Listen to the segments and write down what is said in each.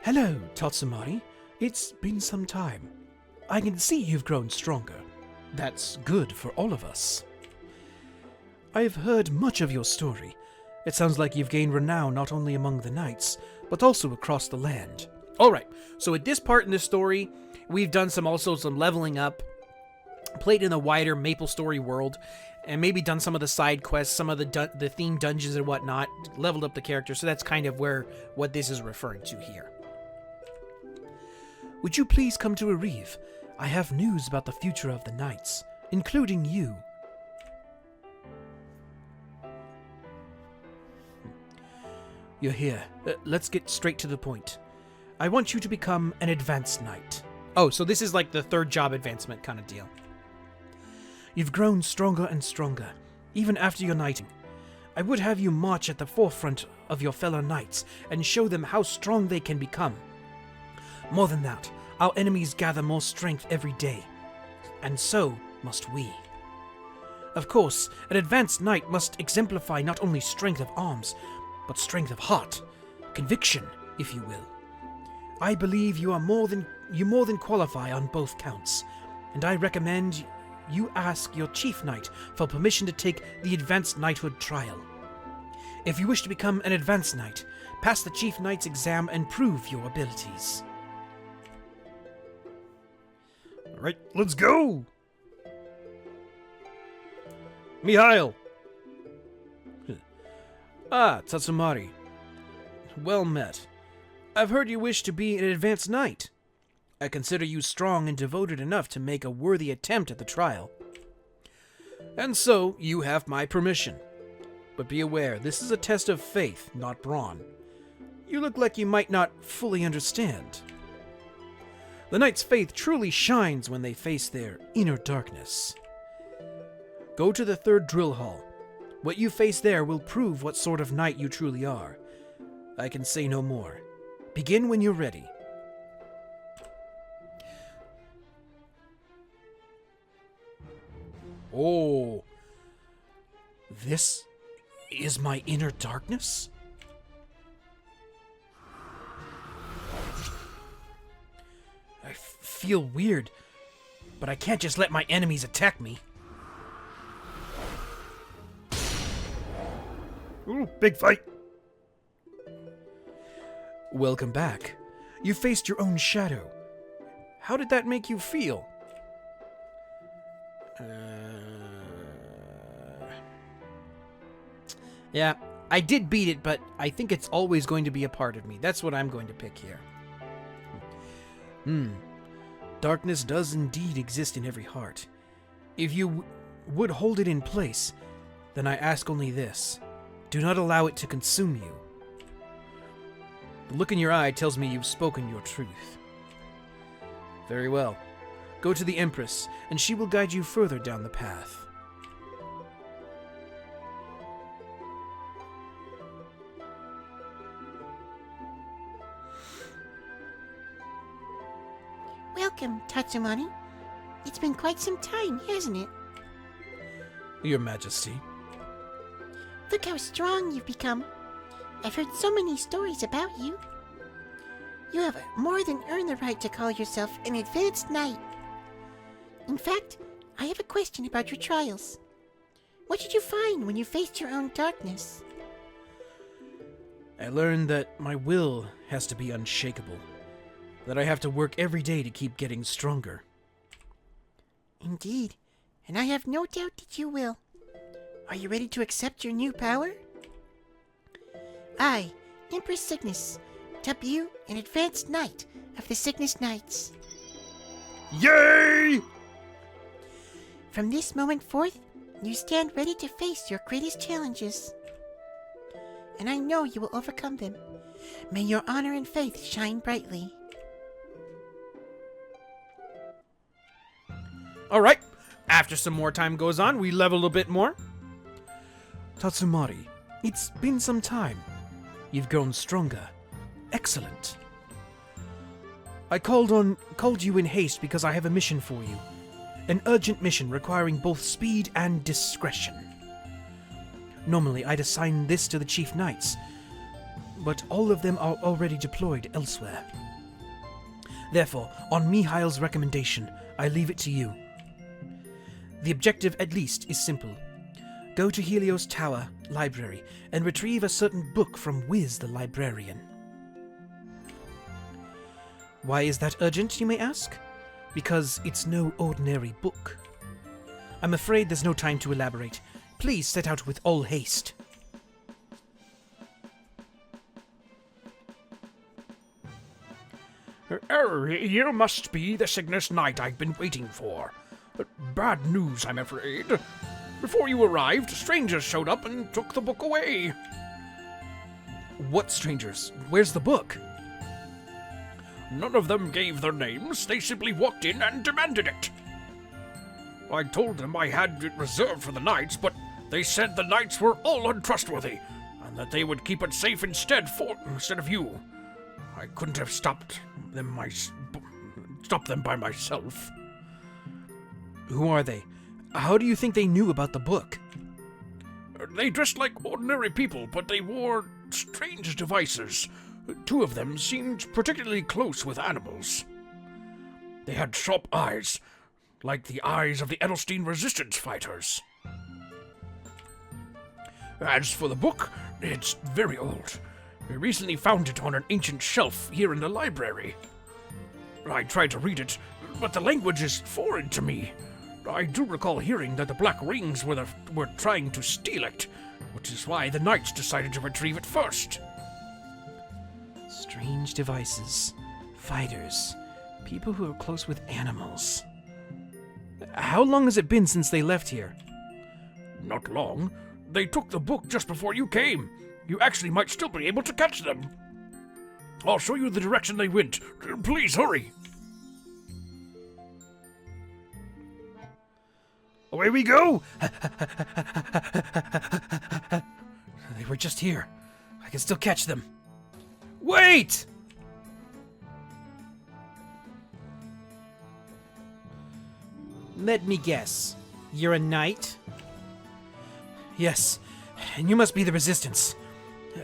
Hello, Tatsumari. It's been some time. I can see you've grown stronger. That's good for all of us. I've heard much of your story. It sounds like you've gained renown not only among the knights, but also across the land. Alright, so at this part in the story, we've done some leveling up, played in the wider Maplestory world, and maybe done some of the side quests, some of the themed dungeons and whatnot, leveled up the character, so that's kind of what this is referring to here. Would you please come to Ereve? I have news about the future of the knights, including you. You're here. Let's get straight to the point. I want you to become an advanced knight. Oh, so this is like the third job advancement kind of deal. You've grown stronger and stronger, even after your knighting. I would have you march at the forefront of your fellow knights and show them how strong they can become. More than that, our enemies gather more strength every day, and so must we. Of course, an advanced knight must exemplify not only strength of arms, but strength of heart, conviction, if you will. I believe you more than qualify on both counts, and I recommend you ask your chief knight for permission to take the advanced knighthood trial. If you wish to become an advanced knight, pass the chief knight's exam and prove your abilities. Alright, let's go! Mihail! Ah, Tatsumari. Well met. I've heard you wish to be an advanced knight. I consider you strong and devoted enough to make a worthy attempt at the trial. And so, you have my permission. But be aware, this is a test of faith, not brawn. You look like you might not fully understand. The knight's faith truly shines when they face their inner darkness. Go to the third drill hall. What you face there will prove what sort of knight you truly are. I can say no more. Begin when you're ready. Oh, this is my inner darkness? I feel weird, but I can't just let my enemies attack me. Ooh, big fight! Welcome back. You faced your own shadow. How did that make you feel? Yeah, I did beat it, but I think it's always going to be a part of me. That's what I'm going to pick here. Darkness does indeed exist in every heart. If you would hold it in place, then I ask only this. Do not allow it to consume you. The look in your eye tells me you've spoken your truth. Very well. Go to the Empress, and she will guide you further down the path. Welcome, Tatsumari. It's been quite some time, hasn't it? Your Majesty. Look how strong you've become. I've heard so many stories about you. You have more than earned the right to call yourself an advanced knight. In fact, I have a question about your trials. What did you find when you faced your own darkness? I learned that my will has to be unshakable. That I have to work every day to keep getting stronger. Indeed, and I have no doubt that you will. Are you ready to accept your new power? I, Empress Cygnus, dub you an advanced knight of the Cygnus Knights. Yay! From this moment forth, you stand ready to face your greatest challenges. And I know you will overcome them. May your honor and faith shine brightly. Alright, after some more time goes on, we level a bit more. Tatsumari, it's been some time. You've grown stronger. Excellent. I called you in haste because I have a mission for you. An urgent mission requiring both speed and discretion. Normally, I'd assign this to the Chief Knights, but all of them are already deployed elsewhere. Therefore, on Mihail's recommendation, I leave it to you. The objective, at least, is simple. Go to Helios Tower Library and retrieve a certain book from Wiz the Librarian. Why is that urgent, you may ask? Because it's no ordinary book. I'm afraid there's no time to elaborate. Please set out with all haste. You must be the Cygnus knight I've been waiting for. Bad news, I'm afraid. Before you arrived, strangers showed up and took the book away. What strangers? Where's the book? None of them gave their names, they simply walked in and demanded it. I told them I had it reserved for the knights, but they said the knights were all untrustworthy, and that they would keep it safe instead of you. I couldn't have stopped them by myself. Who are they? How do you think they knew about the book? They dressed like ordinary people, but they wore strange devices. 2 of them seemed particularly close with animals. They had sharp eyes, like the eyes of the Edelstein resistance fighters. As for the book, it's very old. We recently found it on an ancient shelf here in the library. I tried to read it, but the language is foreign to me. I do recall hearing that the Black Rings were trying to steal it, which is why the knights decided to retrieve it first. Strange devices. Fighters. People who are close with animals. How long has it been since they left here? Not long. They took the book just before you came. You actually might still be able to catch them. I'll show you the direction they went. Please hurry. Away we go! They were just here. I can still catch them. Wait! Let me guess. You're a knight? Yes, and you must be the Resistance.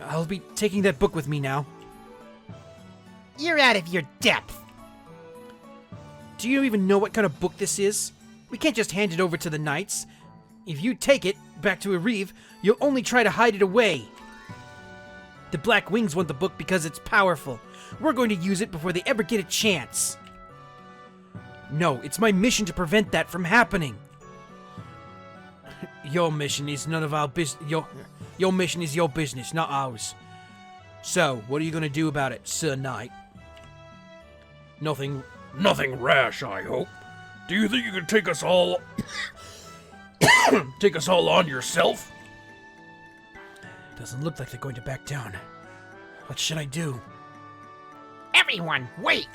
I'll be taking that book with me now. You're out of your depth. Do you even know what kind of book this is? We can't just hand it over to the knights. If you take it back to Ereve, you'll only try to hide it away. The Black Wings want the book because it's powerful. We're going to use it before they ever get a chance. No, it's my mission to prevent that from happening. Your mission is none of our business. Your mission is your business, not ours. So, what are you going to do about it, Sir Knight? Nothing rash, I hope. Do you think you can take us all on yourself? Doesn't look like they're going to back down. What should I do? Everyone, wait!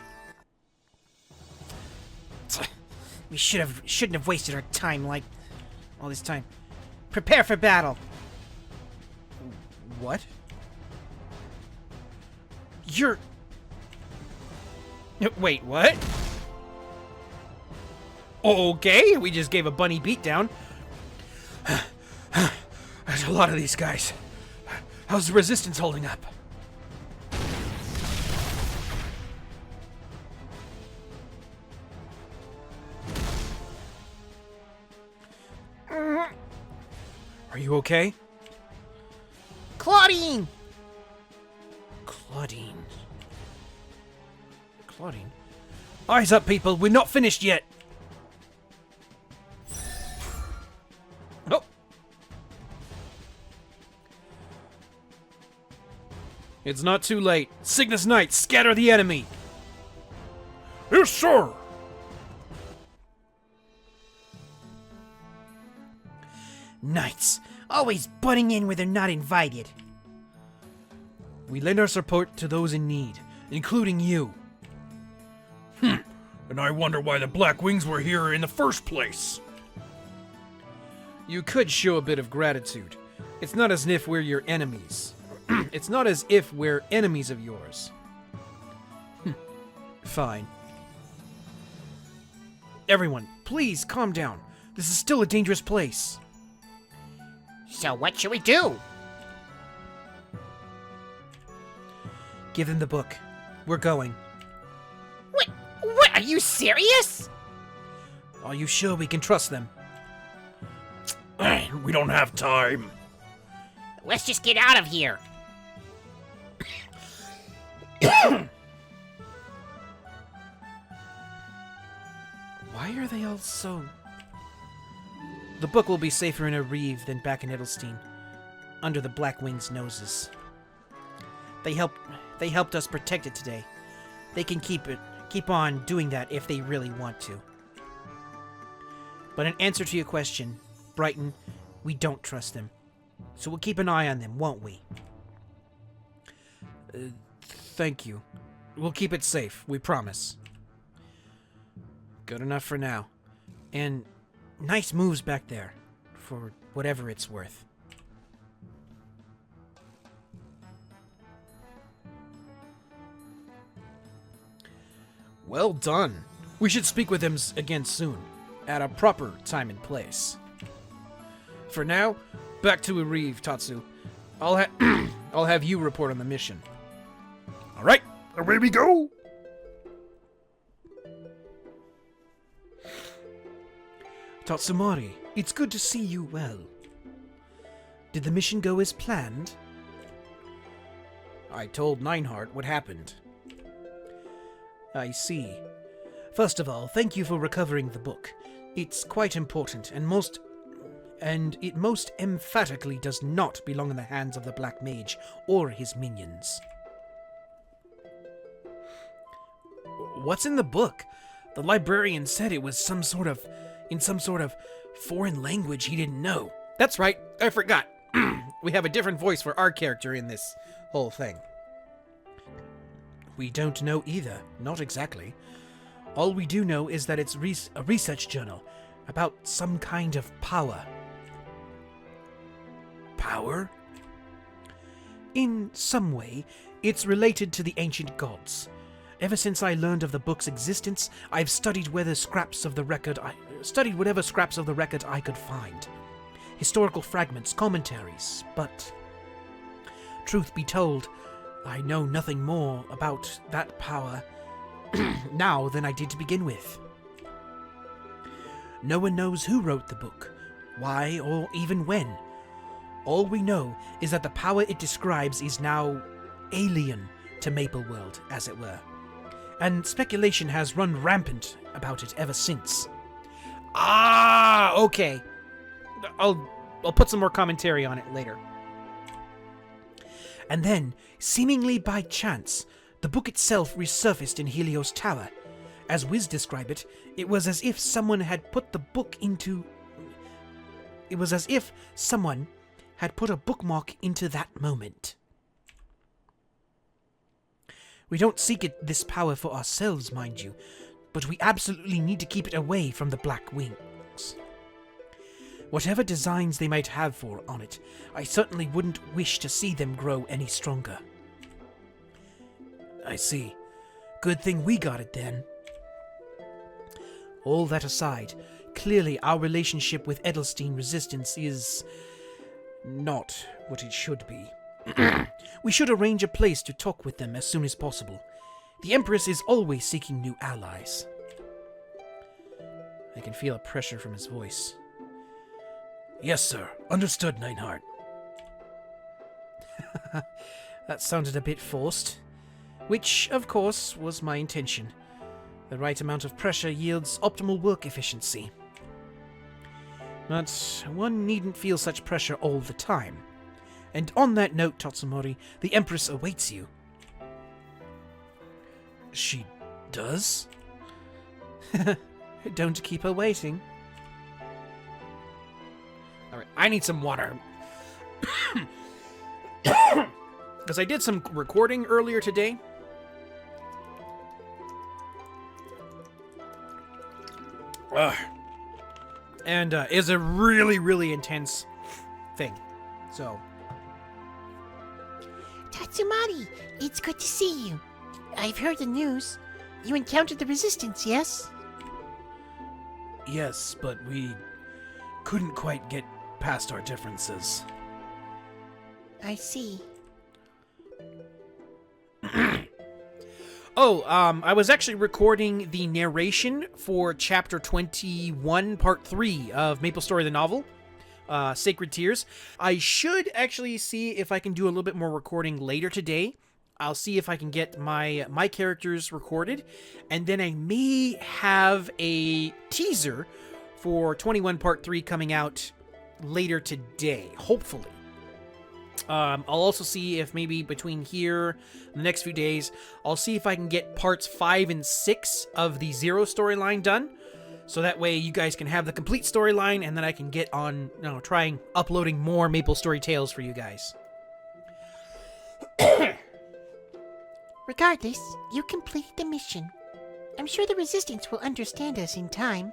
We shouldn't have wasted our time like all this time. Prepare for battle. What? You're... Wait, what? Okay, we just gave a bunny beatdown. There's a lot of these guys. How's the Resistance holding up? Are you okay? Claudine! Claudine. Eyes up, people. We're not finished yet. Oh. It's not too late. Cygnus Knights, scatter the enemy. Yes, sir. Knights, always butting in where they're not invited. We lend our support to those in need, including you. And I wonder why the Black Wings were here in the first place. You could show a bit of gratitude. It's not as if we're your enemies. It's not as if we're enemies of yours. Fine. Everyone, please calm down. This is still a dangerous place. So what should we do? Give them the book. We're going. What? What? Are you serious? Are you sure we can trust them? We don't have time. Let's just get out of here. Why are they all so... The book will be safer in Ereve than back in Edelstein, under the Black Wing's noses. They helped us protect it today. They can keep on doing that if they really want to. But in answer to your question, Brighton, we don't trust them. So we'll keep an eye on them, won't we? Thank you. We'll keep it safe, we promise. Good enough for now. And nice moves back there, for whatever it's worth. Well done. We should speak with him again soon, at a proper time and place. For now, back to Ereve, Tatsu. I'll have you report on the mission. All right, away we go. Tatsumari, it's good to see you well. Did the mission go as planned? I told Neinhardt what happened. I see. First of all, thank you for recovering the book. It's quite important, and it most emphatically does not belong in the hands of the Black Mage or his minions. What's in the book? The librarian said it was in some sort of foreign language he didn't know. That's right, I forgot. We have a different voice for our character in this whole thing. We don't know either, not exactly. All we do know is that it's a research journal about some kind of power. Power? In some way, it's related to the ancient gods. Ever since I learned of the book's existence, I've studied whatever scraps of the record I could find. Historical fragments, commentaries, but truth be told, I know nothing more about that power now than I did to begin with. No one knows who wrote the book, why, or even when. All we know is that the power it describes is now alien to Maple World, as it were. And speculation has run rampant about it ever since. Ah, okay. I'll put some more commentary on it later. And then, seemingly by chance, the book itself resurfaced in Helios Tower. As Wiz described it, it was as if someone had put the book into... It was as if someone had put a bookmark into that moment. We don't seek this power for ourselves, mind you, but we absolutely need to keep it away from the Black Wings. Whatever designs they might have on it, I certainly wouldn't wish to see them grow any stronger. I see. Good thing we got it then. All that aside, clearly our relationship with Edelstein Resistance is not what it should be. We should arrange a place to talk with them as soon as possible. The Empress is always seeking new allies. I can feel a pressure from his voice. Yes, sir. Understood, Neinhardt. That sounded a bit forced. Which, of course, was my intention. The right amount of pressure yields optimal work efficiency. But one needn't feel such pressure all the time. And on that note, Tatsumori, the Empress awaits you. She does? Don't keep her waiting. Alright, I need some water. Because I did some recording earlier today. And it's a really, really intense thing. So... Tatsumari, it's good to see you. I've heard the news. You encountered the Resistance, yes? Yes, but we couldn't quite get past our differences. I see. I was actually recording the narration for Chapter 21, Part 3 of Maplestory the novel, Sacred Tears. I should actually see if I can do a little bit more recording later today. I'll see if I can get my characters recorded, and then I may have a teaser for 21 Part 3 coming out later today, hopefully. I'll also see if maybe between here and the next few days, I'll see if I can get parts 5 and 6 of the Zero storyline done. So that way you guys can have the complete storyline, and then I can get on, trying uploading more Maplestory tales for you guys. Regardless, you completed the mission. I'm sure the Resistance will understand us in time.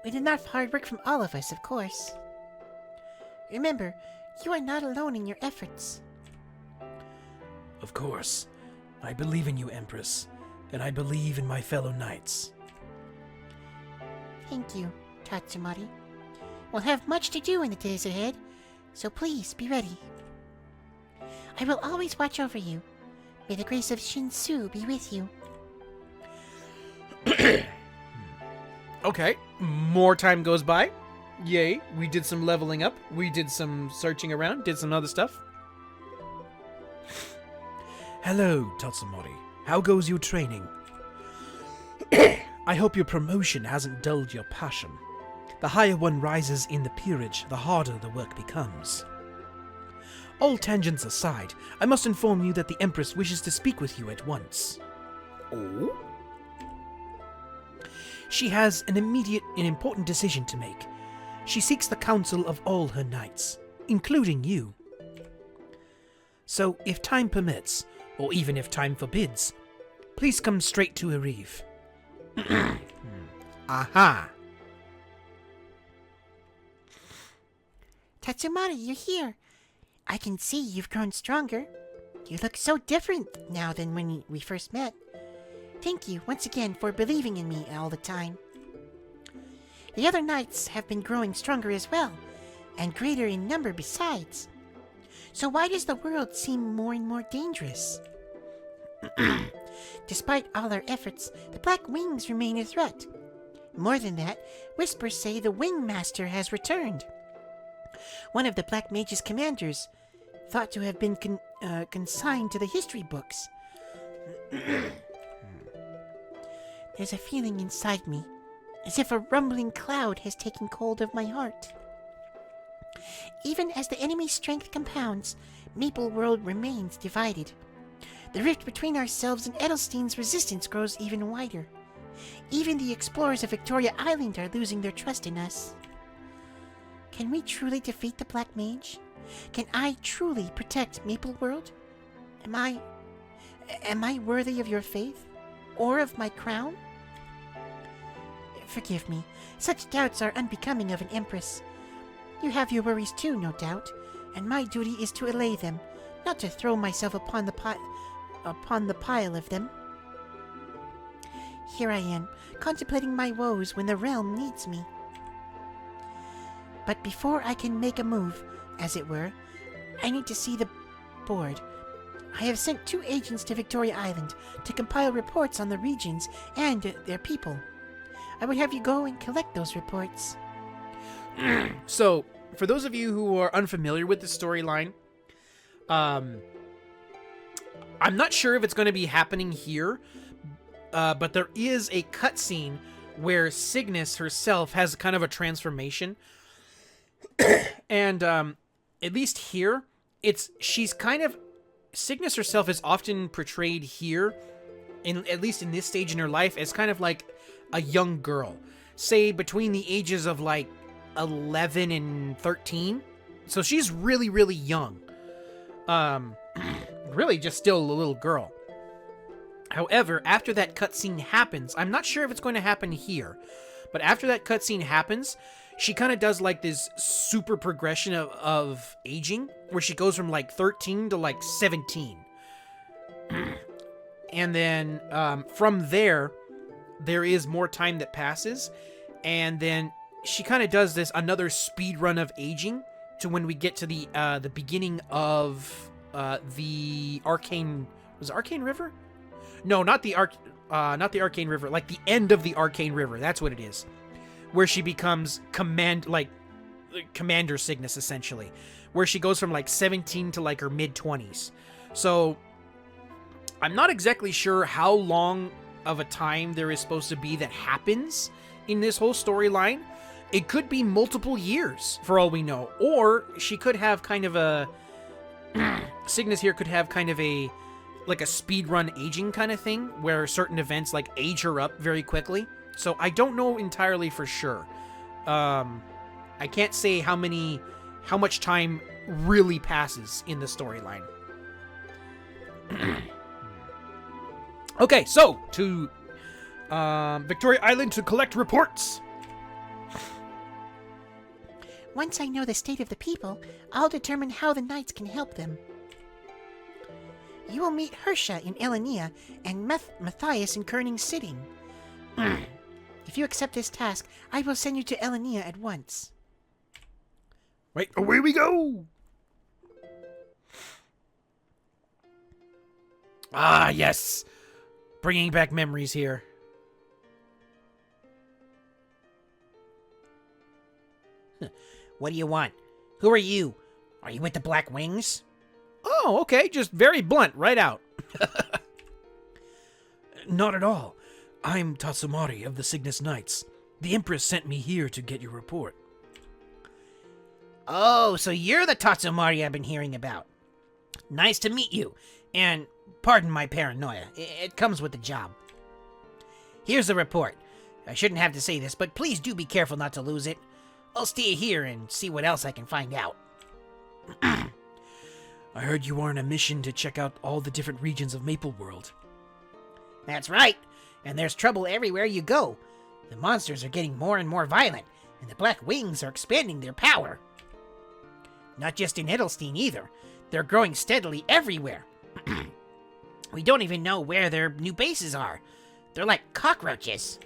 With enough hard work from all of us, of course. Remember, you are not alone in your efforts. Of course. I believe in you, Empress, and I believe in my fellow knights. Thank you, Tatsumori. We'll have much to do in the days ahead, so please be ready. I will always watch over you. May the grace of Shinsoo be with you. Okay, more time goes by. Yay, we did some leveling up, we did some searching around, did some other stuff. Hello, Tatsumori. How goes your training? I hope your promotion hasn't dulled your passion. The higher one rises in the peerage, the harder the work becomes. All tangents aside, I must inform you that the Empress wishes to speak with you at once. Oh? She has an immediate and important decision to make. She seeks the counsel of all her knights, including you. So, if time permits, or even if time forbids, please come straight to Ereve. Aha! Tatsumori, you're here. I can see you've grown stronger. You look so different now than when we first met. Thank you once again for believing in me all the time. The other knights have been growing stronger as well, and greater in number besides. So why does the world seem more and more dangerous? Despite all our efforts, the Black Wings remain a threat. More than that, whispers say the Wing Master has returned. One of the Black Mage's commanders, thought to have been consigned to the history books. There's a feeling inside me, as if a rumbling cloud has taken hold of my heart. Even as the enemy's strength compounds, Maple World remains divided. The rift between ourselves and Edelstein's resistance grows even wider. Even the explorers of Victoria Island are losing their trust in us. Can we truly defeat the Black Mage? Can I truly protect Maple World? Am I worthy of your faith? Or of my crown? Forgive me. Such doubts are unbecoming of an Empress. You have your worries too, no doubt, and my duty is to allay them, not to throw myself upon the pile of them. Here I am, contemplating my woes when the realm needs me. But before I can make a move, as it were, I need to see the board. I have sent 2 agents to Victoria Island to compile reports on the regions and their people. I would have you go and collect those reports. So, for those of you who are unfamiliar with the storyline, I'm not sure if it's going to be happening here, but there is a cutscene where Cygnus herself has kind of a transformation. And at least here, Cygnus herself is often portrayed here, at least in this stage in her life, as kind of like a young girl. Say between the ages of like 11 and 13. So she's really, really young. Really just still a little girl. However, after that cutscene happens, I'm not sure if it's going to happen here, but after that cutscene happens, she kind of does like this super progression of aging, where she goes from like 13 to like 17. And then from there is more time that passes, and then she kind of does this another speed run of aging to when we get to the beginning of the Arcane... Was it Arcane River? No, not the Arcane River. Like, the end of the Arcane River. That's what it is. Where she becomes Commander Cygnus, essentially. Where she goes from, like, 17 to, like, her mid-20s. So, I'm not exactly sure how long of a time there is supposed to be that happens in this whole storyline. It could be multiple years, for all we know. Or she could have kind of a... Cygnus here could have kind of a... like a speedrun aging kind of thing, where certain events, like, age her up very quickly. So I don't know entirely for sure. I can't say how much time really passes in the storyline. Okay, so, to Victoria Island to collect reports. Once I know the state of the people, I'll determine how the knights can help them. You will meet Hersha in Elenia and Matthias in Kerning City. If you accept this task, I will send you to Elenia at once. Right, away we go! Ah, yes! Bringing back memories here. What do you want? Who are you? Are you with the Black Wings? Oh, okay, just very blunt, right out. Not at all. I'm Tatsumari of the Cygnus Knights. The Empress sent me here to get your report. Oh, so you're the Tatsumari I've been hearing about. Nice to meet you. And pardon my paranoia. It comes with the job. Here's the report. I shouldn't have to say this, but please do be careful not to lose it. I'll stay here and see what else I can find out. I heard you are on a mission to check out all the different regions of Maple World. That's right. And there's trouble everywhere you go. The monsters are getting more and more violent, and the Black Wings are expanding their power. Not just in Edelstein either. They're growing steadily everywhere. We don't even know where their new bases are. They're like cockroaches.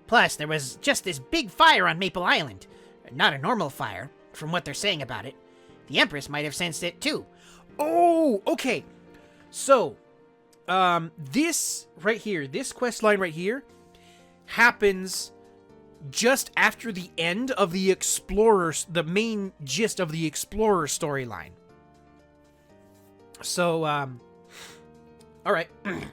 Plus, there was just this big fire on Maple Island. Not a normal fire, from what they're saying about it. The Empress might have sensed it too. Oh, okay. So, this right here, this quest line right here, happens just after the end of the Explorers, the main gist of the Explorer storyline. So, alright.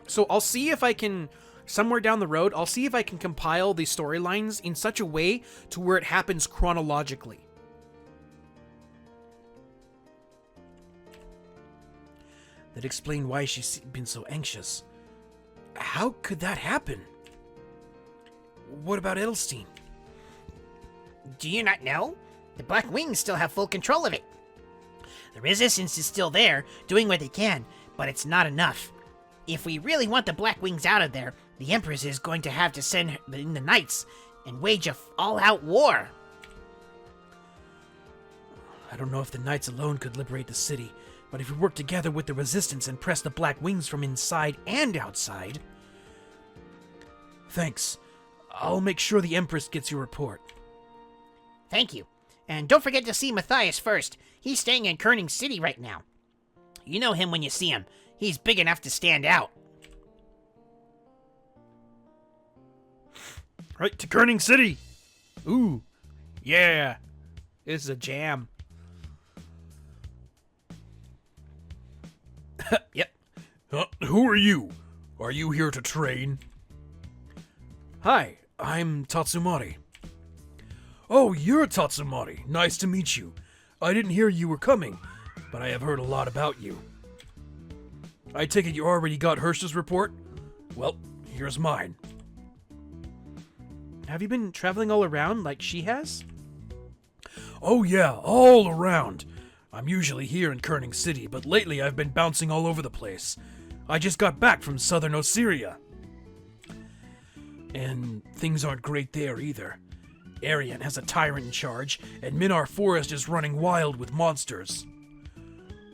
So I'll see if I can, somewhere down the road, I'll see if I can compile the storylines in such a way to where it happens chronologically. That explained why she's been so anxious. How could that happen? What about Edelstein? Do you not know? The Black Wings still have full control of it. The Resistance is still there, doing what they can, but it's not enough. If we really want the Black Wings out of there, the Empress is going to have to send in the Knights and wage a all-out war. I don't know if the Knights alone could liberate the city, but if we work together with the Resistance and press the Black Wings from inside and outside... Thanks. I'll make sure the Empress gets your report. Thank you. And don't forget to see Matthias first. He's staying in Kerning City right now. You know him when you see him. He's big enough to stand out. Right to Kerning City. Ooh. Yeah. This is a jam. Yep. Who are you? Are you here to train? Hi, I'm Tatsumari. Oh, you're Tatsumari. Nice to meet you. I didn't hear you were coming, but I have heard a lot about you. I take it you already got Hersha's report? Well, here's mine. Have you been traveling all around like she has? Oh yeah, all around. I'm usually here in Kerning City, but lately I've been bouncing all over the place. I just got back from southern Ossyria. And things aren't great there either. Arian has a tyrant in charge, and Minar Forest is running wild with monsters.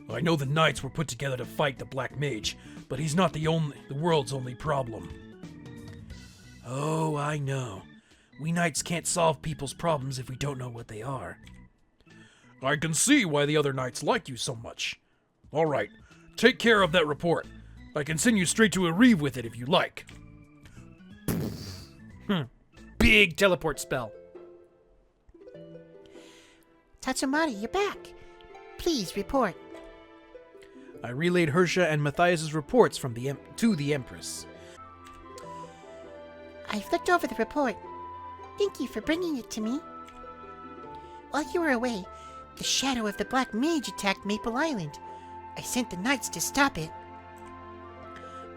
I know the knights were put together to fight the Black Mage, but he's not the world's only problem. Oh, I know. We knights can't solve people's problems if we don't know what they are. I can see why the other knights like you so much. All right. Take care of that report. I can send you straight to Ereve with it if you like. Big teleport spell. Tatsumari, you're back. Please report. I relayed Hersha and Matthias's reports from to the Empress. I've looked over the report. Thank you for bringing it to me. While you were away, the shadow of the Black Mage attacked Maple Island. I sent the knights to stop it.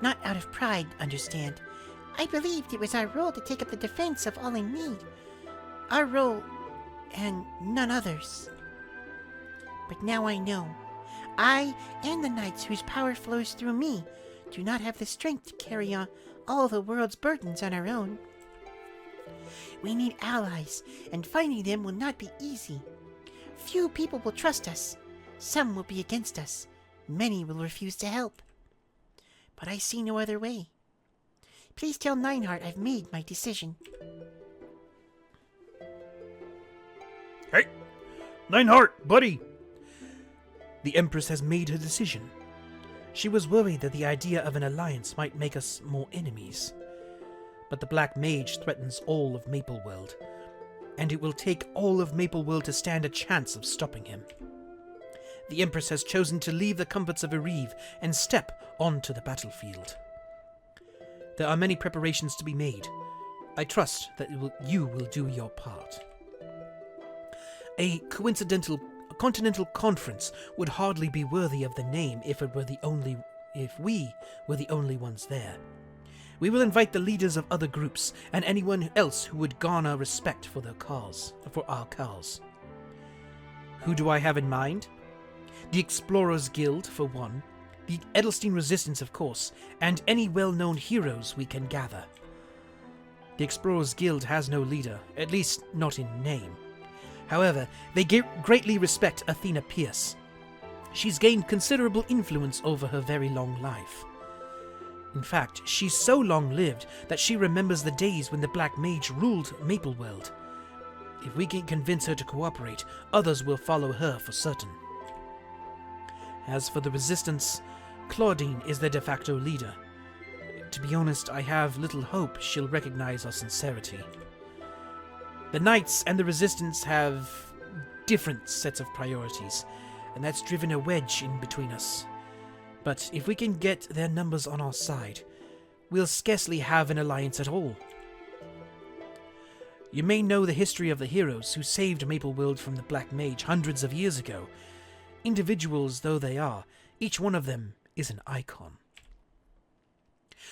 Not out of pride, understand. I believed it was our role to take up the defense of all in need. Our role, and none others. But now I know. I and the knights whose power flows through me do not have the strength to carry on all the world's burdens on our own. We need allies, and finding them will not be easy. Few people will trust us. Some will be against us. Many will refuse to help. But I see no other way. Please tell Nineheart I've made my decision. Hey! Nineheart, buddy! The Empress has made her decision. She was worried that the idea of an alliance might make us more enemies. But the Black Mage threatens all of Mapleworld, and it will take all of Mapleworld to stand a chance of stopping him. The Empress has chosen to leave the comforts of Ereve and step onto the battlefield. There are many preparations to be made. I trust that you will do your part. A continental conference would hardly be worthy of the name if we were the only ones there. We will invite the leaders of other groups and anyone else who would garner respect for our cause. Who do I have in mind? The Explorers Guild, for one, the Edelstein Resistance, of course, and any well-known heroes we can gather. The Explorers Guild has no leader, at least not in name. However, they greatly respect Athena Pierce. She's gained considerable influence over her very long life. In fact, she's so long-lived that she remembers the days when the Black Mage ruled Mapleworld. If we can convince her to cooperate, others will follow her for certain. As for the Resistance, Claudine is their de facto leader. To be honest, I have little hope she'll recognize our sincerity. The Knights and the Resistance have different sets of priorities, and that's driven a wedge in between us. But if we can get their numbers on our side, we'll scarcely have an alliance at all. You may know the history of the heroes who saved Mapleworld from the Black Mage hundreds of years ago. Individuals though they are, each one of them is an icon.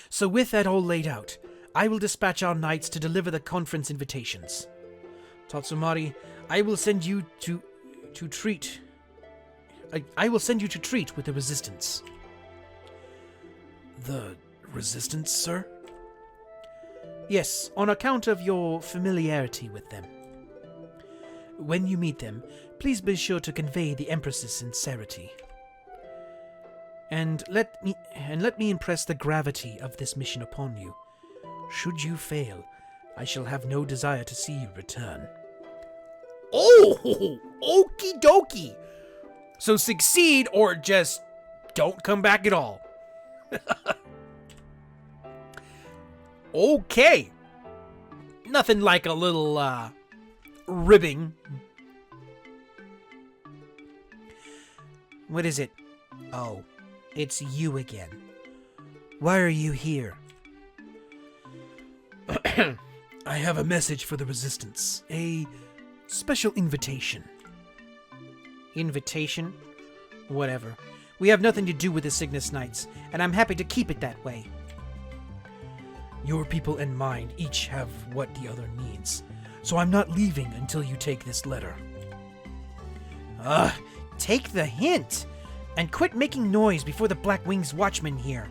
So with that all laid out, I will dispatch our knights to deliver the conference invitations. Tatsumari, I will send you to treat with the Resistance. The Resistance, sir? Yes, on account of your familiarity with them. When you meet them, please be sure to convey the Empress's sincerity. And let me impress the gravity of this mission upon you. Should you fail, I shall have no desire to see you return. Oh, okie dokie. So succeed or just don't come back at all. Okay. Nothing like a little, ribbing. What is it? Oh, it's you again. Why are you here? I have a message for the Resistance. A special invitation. Invitation? Whatever. We have nothing to do with the Cygnus Knights, and I'm happy to keep it that way. Your people and mine each have what the other needs, so I'm not leaving until you take this letter. Take the hint, and quit making noise before the Black Wings watchmen here.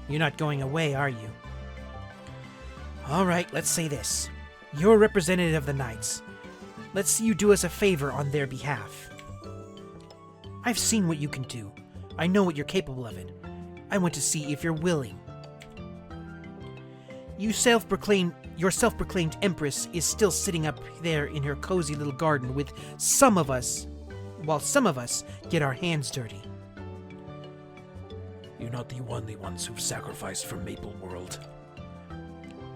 You're not going away, are you? All right, let's say this. You're a representative of the Knights. Let's see you do us a favor on their behalf. I've seen what you can do. I know what you're capable of it. I want to see if you're willing. Your self-proclaimed Empress is still sitting up there in her cozy little garden with some of us while some of us get our hands dirty. You're not the only ones who've sacrificed for Maple World.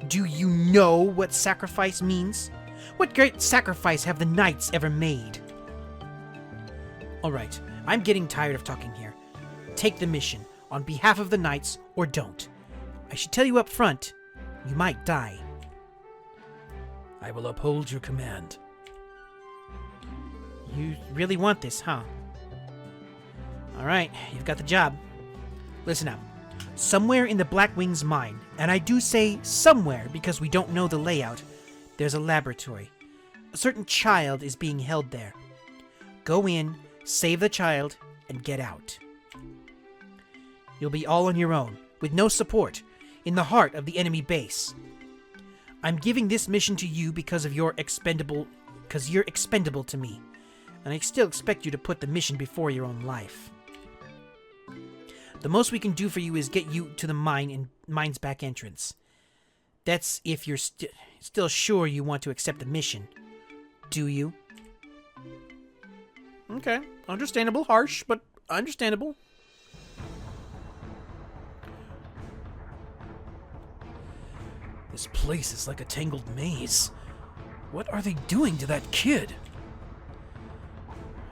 Do you know what sacrifice means? What great sacrifice have the knights ever made? Alright, I'm getting tired of talking here. Take the mission, on behalf of the knights, or don't. I should tell you up front, you might die. I will uphold your command. You really want this, huh? Alright, you've got the job. Listen up. Somewhere in the Blackwing's mine, and I do say somewhere because we don't know the layout, there's a laboratory. A certain child is being held there. Go in, save the child, and get out. You'll be all on your own, with no support, in the heart of the enemy base. I'm giving this mission to you because you're expendable to me, and I still expect you to put the mission before your own life. The most we can do for you is get you to the mine and mine's back entrance. That's if you're still sure you want to accept the mission. Do you? Okay, understandable, harsh, but understandable. This place is like a tangled maze. What are they doing to that kid?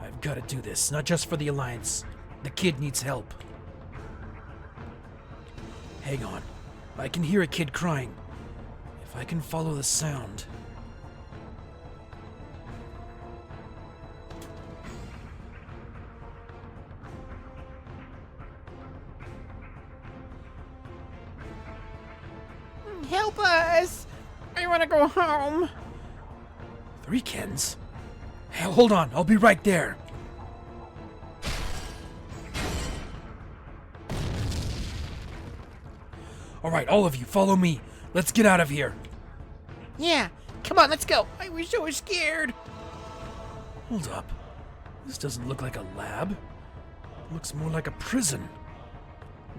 I've got to do this, not just for the Alliance. The kid needs help. Hang on. I can hear a kid crying. If I can follow the sound... Help us! I want to go home. 3 Kens? Hell, hold on, I'll be right there. Alright, all of you, follow me. Let's get out of here. Yeah, come on, let's go. I was so scared. Hold up. This doesn't look like a lab. It looks more like a prison.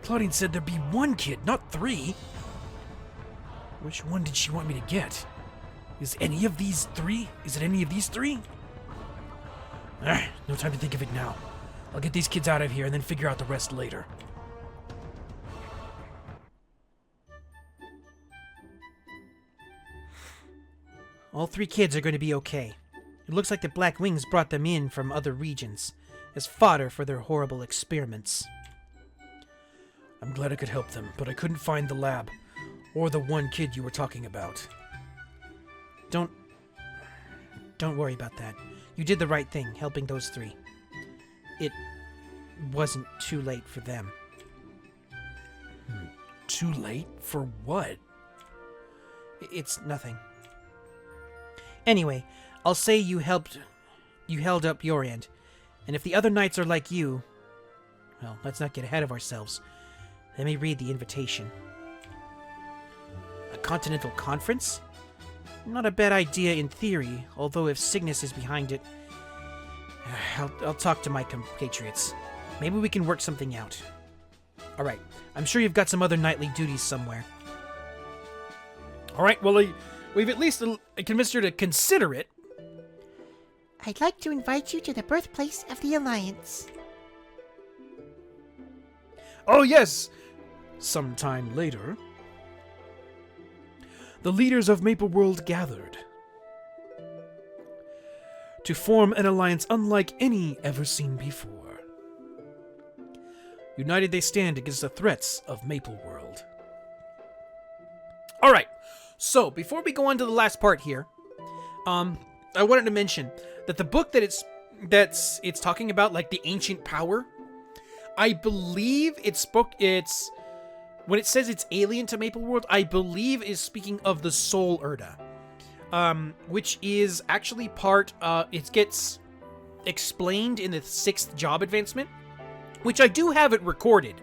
Claudine said there'd be 1 kid, not 3. Which one did she want me to get? Is it any of these 3? No time to think of it now. I'll get these kids out of here and then figure out the rest later. All 3 kids are going to be okay. It looks like the Black Wings brought them in from other regions, as fodder for their horrible experiments. I'm glad I could help them, but I couldn't find the lab. Or the 1 kid you were talking about. Don't worry about that. You did the right thing, helping those 3. It wasn't too late for them. Too late? For what? It's nothing. Anyway, I'll say you held up your end. And if the other knights are like you... Well, let's not get ahead of ourselves. Let me read the invitation. A continental conference? Not a bad idea in theory, although if Cygnus is behind it... I'll talk to my compatriots. Maybe we can work something out. Alright, I'm sure you've got some other knightly duties somewhere. Alright, well, we've at least convinced her to consider it. I'd like to invite you to the birthplace of the Alliance. Oh, yes! Sometime later... The leaders of Maple World gathered to form an alliance unlike any ever seen before. United they stand against the threats of Maple World. Alright, so before we go on to the last part here, I wanted to mention that the book that it's talking about, like the ancient power, I believe it's when it says it's alien to Maple World, I believe is speaking of the Soul Erda, which is actually part, it gets explained in the 6th job advancement, which I do have it recorded,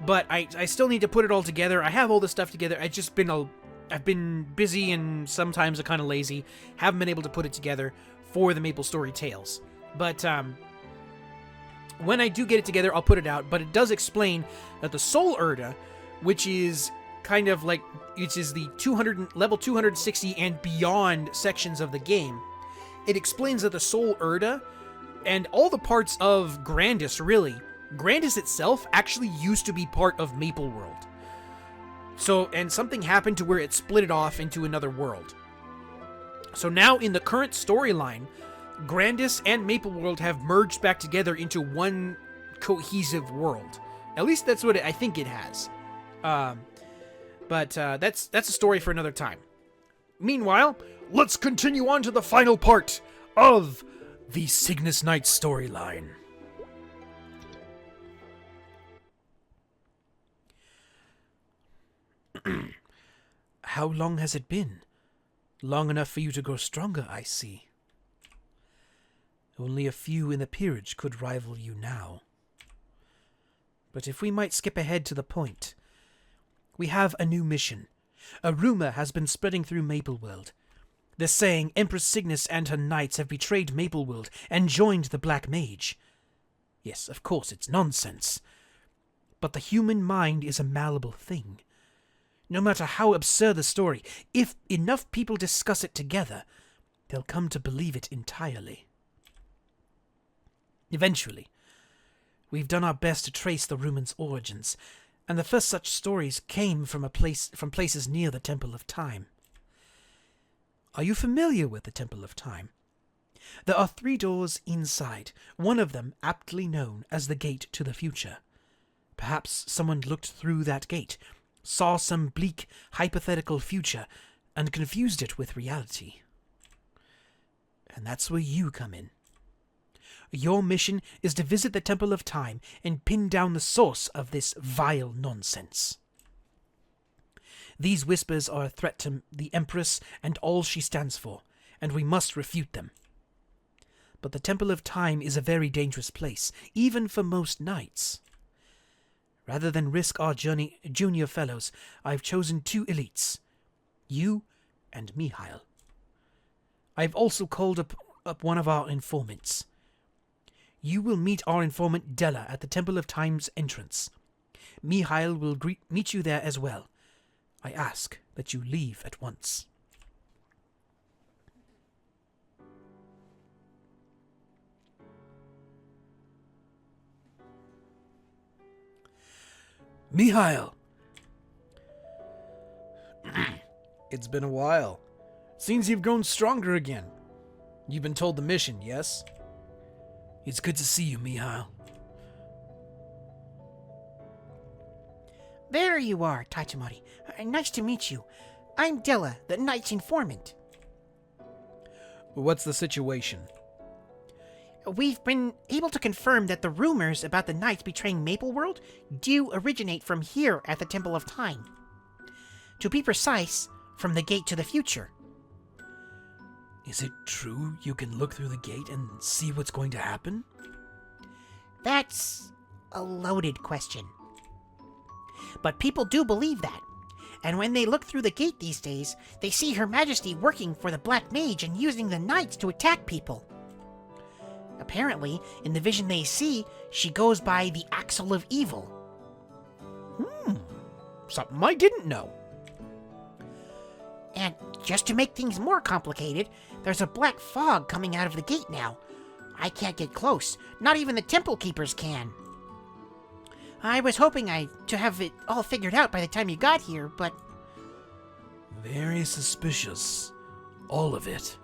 but I still need to put it all together. I have all this stuff together. I've been busy and sometimes I'm kind of lazy. Haven't been able to put it together for the Maplestory Tales. But when I do get it together, I'll put it out. But it does explain that the Soul Erda, which is kind of like, which is the level 260 and beyond sections of the game, it explains that the Soul Erda And all the parts of Grandis, really. Grandis itself actually used to be part of Maple World. So, and something happened to where it split it off into another world. So now in the current storyline, Grandis and Maple World have merged back together into one cohesive world. At least that's what I think it has. But that's a story for another time. Meanwhile, let's continue on to the final part of the Cygnus Knight storyline. How long has it been? Long enough for you to grow stronger, I see. Only a few in the peerage could rival you now. But if we might skip ahead to the point, we have a new mission. A rumor has been spreading through Mapleworld. They're saying Empress Cygnus and her knights have betrayed Mapleworld and joined the Black Mage. Yes, of course, it's nonsense. But the human mind is a malleable thing. No matter how absurd the story, if enough people discuss it together, they'll come to believe it entirely. Eventually, we've done our best to trace the rumour's origins, and the first such stories came from places near the Temple of Time. Are you familiar with the Temple of Time? There are 3 doors inside, one of them aptly known as the Gate to the Future. Perhaps someone looked through that gate, saw some bleak, hypothetical future, and confused it with reality. And that's where you come in. Your mission is to visit the Temple of Time and pin down the source of this vile nonsense. These whispers are a threat to the Empress and all she stands for, and we must refute them. But the Temple of Time is a very dangerous place, even for most knights. Rather than risk our junior fellows, I've chosen 2 elites, you and Mihail. I've also called up one of our informants. You will meet our informant Della at the Temple of Time's entrance. Mihail will meet you there as well. I ask that you leave at once. Mihail! It's been a while. Seems you've grown stronger again. You've been told the mission, yes? It's good to see you, Mihail. There you are, Tachimori. Nice to meet you. I'm Della, the knight's informant. What's the situation? We've been able to confirm that the rumors about the knights betraying Mapleworld do originate from here at the Temple of Time. To be precise, from the Gate to the Future. Is it true you can look through the gate and see what's going to happen? That's a loaded question. But people do believe that. And when they look through the gate these days, they see Her Majesty working for the Black Mage and using the knights to attack people. Apparently, in the vision they see, she goes by the Axle of Evil. Something I didn't know. And just to make things more complicated, there's a black fog coming out of the gate now. I can't get close. Not even the temple keepers can. I was hoping to have it all figured out by the time you got here, but... Very suspicious. All of it.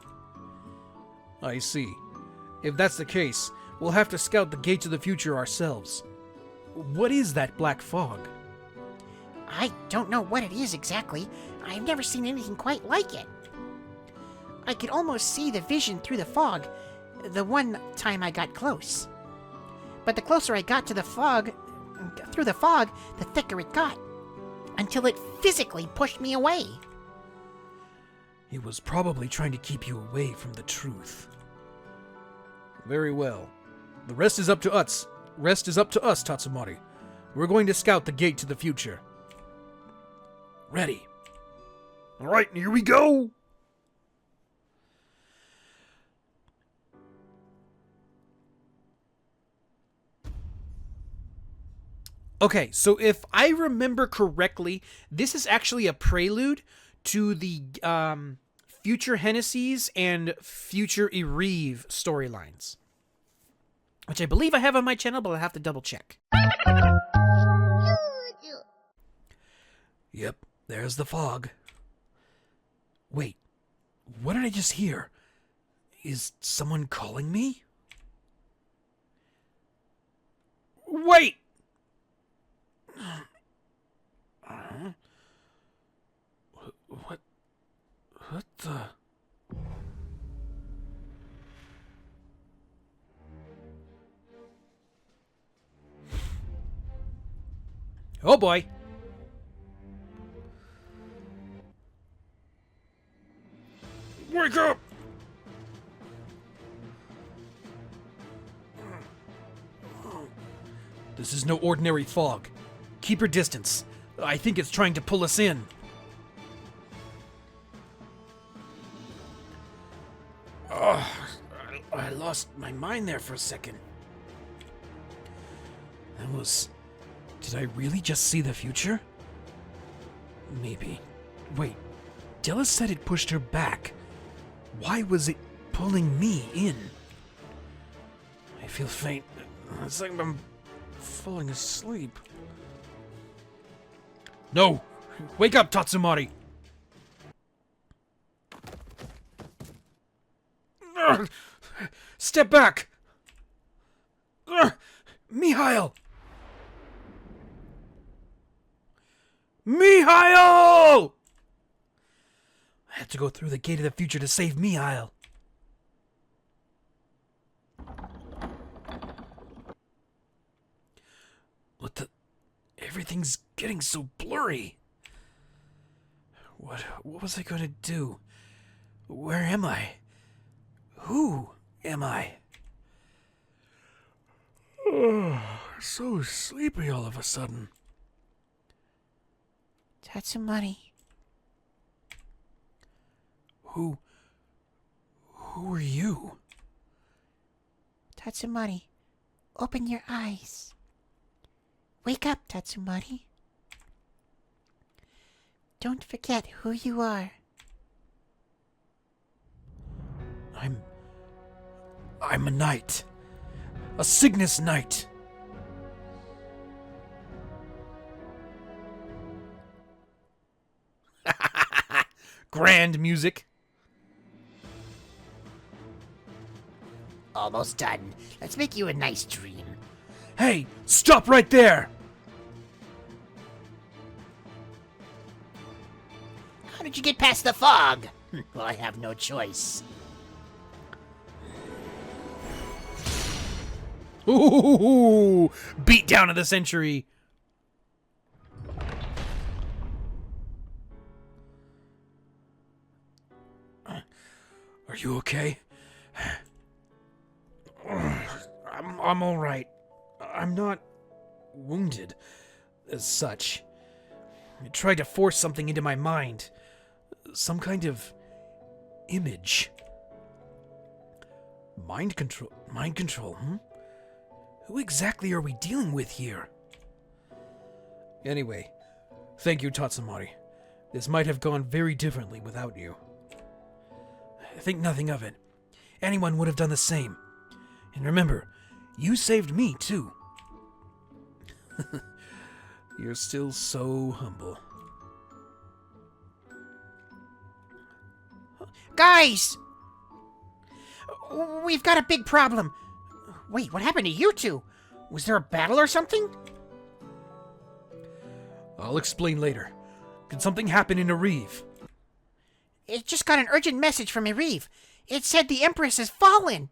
I see. If that's the case, we'll have to scout the Gate to the Future ourselves. What is that black fog? I don't know what it is exactly. I've never seen anything quite like it. I could almost see the vision through the fog, the one time I got close. But the closer I got to the fog, through the fog, the thicker it got, until it physically pushed me away. It was probably trying to keep you away from the truth. Very well. The rest is up to us. Tatsumori. We're going to scout the Gate to the Future. Ready. All right, here we go. Okay, so if I remember correctly, this is actually a prelude to the future Hennessy's and future Ereve storylines. which I believe I have on my channel, but I'll have to double check. Yep, there's the fog. Wait, what did I just hear? Is someone calling me? Wait! What the? Oh boy. Wake up! This is no ordinary fog. Keep your distance. I think it's trying to pull us in. I lost my mind there for a second. That was... Did I really just see the future? Maybe. Wait, Della said it pushed her back. Why was it pulling me in? I feel faint. It's like I'm falling asleep. No! Wake up, Tatsumari! Step back! Mihail! Mihail! I have to go through the gate of the future to save Mihail. What the... Everything's getting so blurry. What was I going to do? Where am I? Who am I? So sleepy all of a sudden. Tatsumari. Who are you? Tatsumari, open your eyes. Wake up, Tatsumari. Don't forget who you are. I'm a knight. A Cygnus knight. Grand music. Almost done. Let's make you a nice dream. Hey, stop right there! How did you get past the fog? Well, I have no choice. Ooh, beat down of the century. Are you okay? I'm all right. I'm not wounded as such. I tried to force something into my mind. Some kind of image. Mind control, Who exactly are we dealing with here? Anyway, thank you, Tatsumari. This might have gone very differently without you. Think nothing of it. Anyone would have done the same. And remember, you saved me, too. You're still so humble. Guys! We've got a big problem. Wait, what happened to you two? Was there a battle or something? I'll explain later. Did something happen in Ereve? It just got an urgent message from Ereve. It said the Empress has fallen.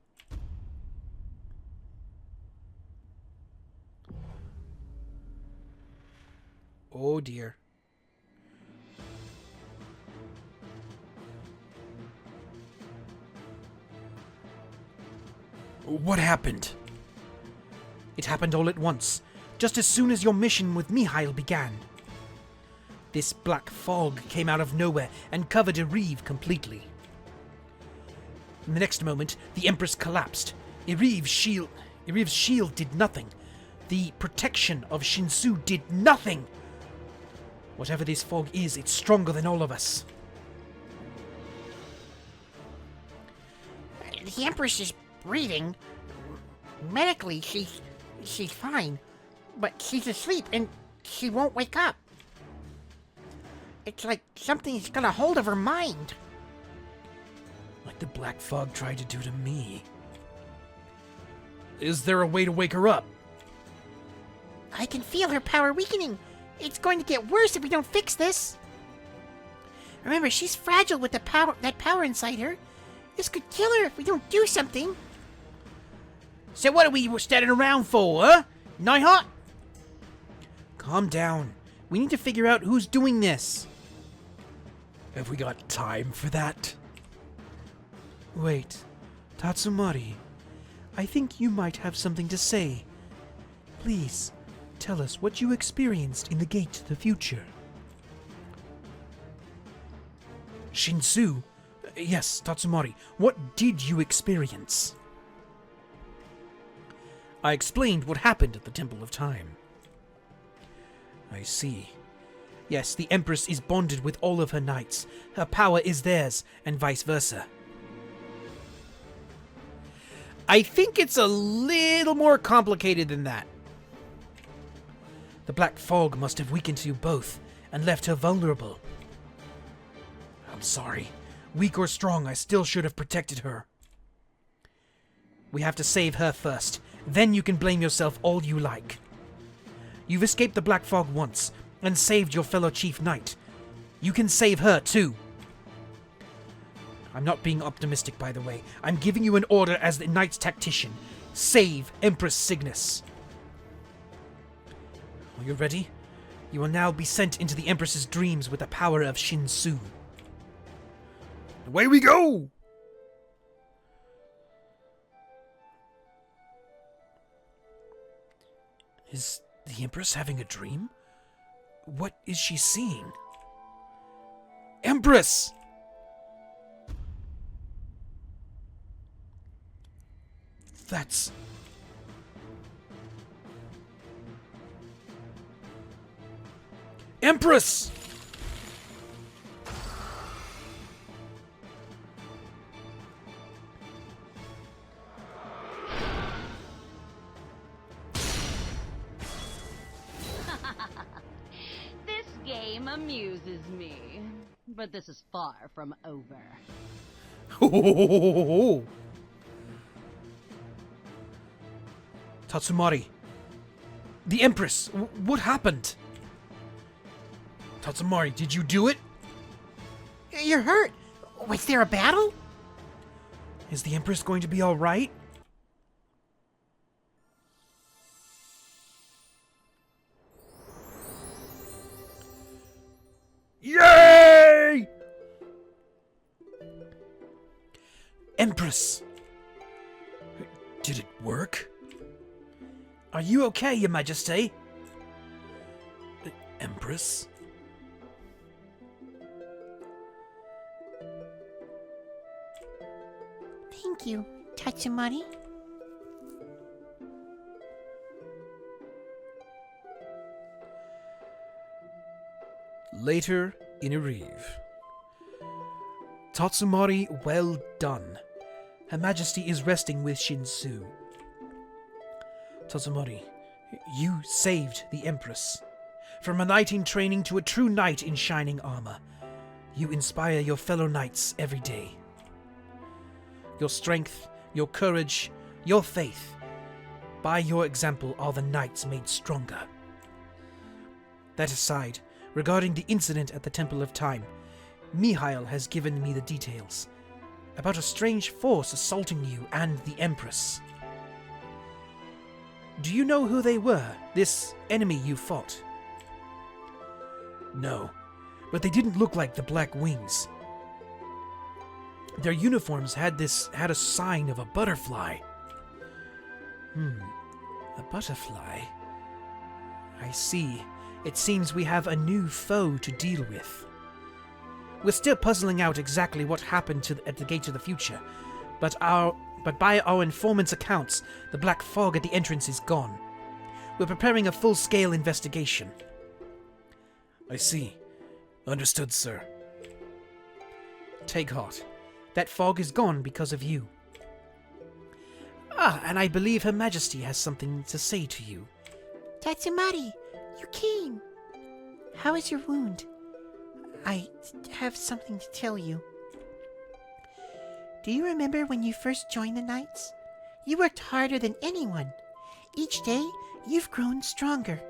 Oh dear. What happened? It happened all at once, just as soon as your mission with Mihail began. This black fog came out of nowhere and covered Ereve completely. In the next moment, the Empress collapsed. Ereve's shield did nothing. The protection of Shinsoo did nothing. Whatever this fog is, it's stronger than all of us. The Empress is breathing. Medically, she's fine, but she's asleep and she won't wake up. It's like something's got a hold of her mind. Like the black fog tried to do to me. Is there a way to wake her up? I can feel her power weakening. It's going to get worse if we don't fix this. Remember, she's fragile with that power inside her. This could kill her if we don't do something. So what are we standing around for, huh? Nighthawk? Calm down. We need to figure out who's doing this. Have we got time for that? Wait, Tatsumari. I think you might have something to say. Please, tell us what you experienced in the Gate to the Future. Shinsoo? Yes, Tatsumari. What did you experience? I explained what happened at the Temple of Time. I see. Yes, the Empress is bonded with all of her knights. Her power is theirs, and vice versa. I think it's a little more complicated than that. The black fog must have weakened you both, and left her vulnerable. I'm sorry. Weak or strong, I still should have protected her. We have to save her first. Then you can blame yourself all you like. You've escaped the black fog once, and saved your fellow chief knight. You can save her too. I'm not being optimistic, by the way. I'm giving you an order as the knight's tactician. Save Empress Cygnus. Are you ready? You will now be sent into the Empress's dreams with the power of Shinsoo. Away we go! Is the Empress having a dream? What is she seeing? Empress! That's... Empress! This game amuses me, but this is far from over. Tatsumari. The Empress. What happened? Tatsumari, did you do it? You're hurt. Was there a battle? Is the Empress going to be alright? Yay! Empress. Did it work? Are you okay, Your Majesty? Empress? Thank you, Tatsumari. Later in Ereve. Tatsumari, well done. Her Majesty is resting with Shinsoo. Tatsumari, you saved the Empress. From a knight in training to a true knight in shining armor, you inspire your fellow knights every day. Your strength, your courage, your faith. By your example are the knights made stronger. That aside, regarding the incident at the Temple of Time, Mihail has given me the details about a strange force assaulting you and the Empress. Do you know who they were, this enemy you fought? No, but they didn't look like the Black Wings. Their uniforms had a sign of a butterfly. A butterfly? I see. It seems we have a new foe to deal with. We're still puzzling out exactly what happened at the Gate to the Future, but by our informant's accounts, the black fog at the entrance is gone. We're preparing a full-scale investigation. I see. Understood, sir. Take heart. That fog is gone because of you. Ah, and I believe Her Majesty has something to say to you. Tatsumari, you came. How is your wound? I have something to tell you. Do you remember when you first joined the Knights? You worked harder than anyone. Each day, you've grown stronger.